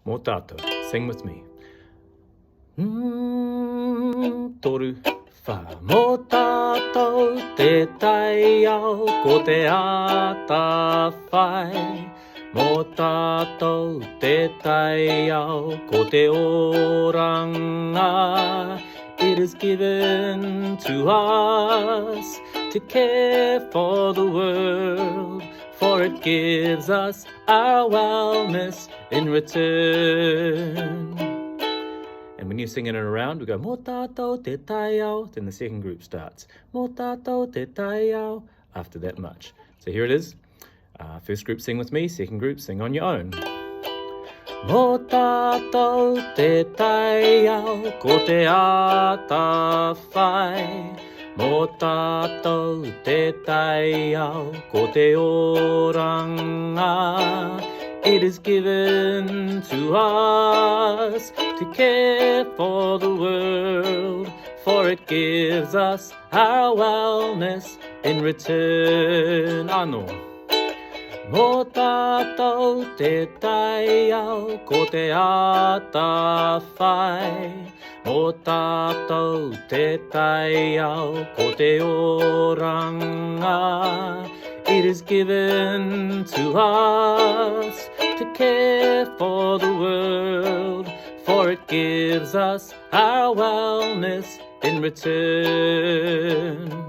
Mō tātou, sing with me. Toru wha. Mō tātou te tai ao ko te ata whai. Mō tātou te tai ao ko te oranga. It is given to us to care for the world, for it gives us our wellness in return. And when you're singing it around, we go, Mō tātou te tai ao, then the second group starts. Mō tātou te tai ao, after that much. So here it is. First group, sing with me. Second group, sing on your own. Mō tātou te tai ao, ko te ata whai. Mō tātou te tai ao, ko te oranga. It is given to us to care for the world, for it gives us our wellness in return. Anō. Mō tātou te tai ao, ko te ata whai. Mō tātou te tai ao, ko te oranga. It is given to us to care for the world, for it gives us our wellness in return.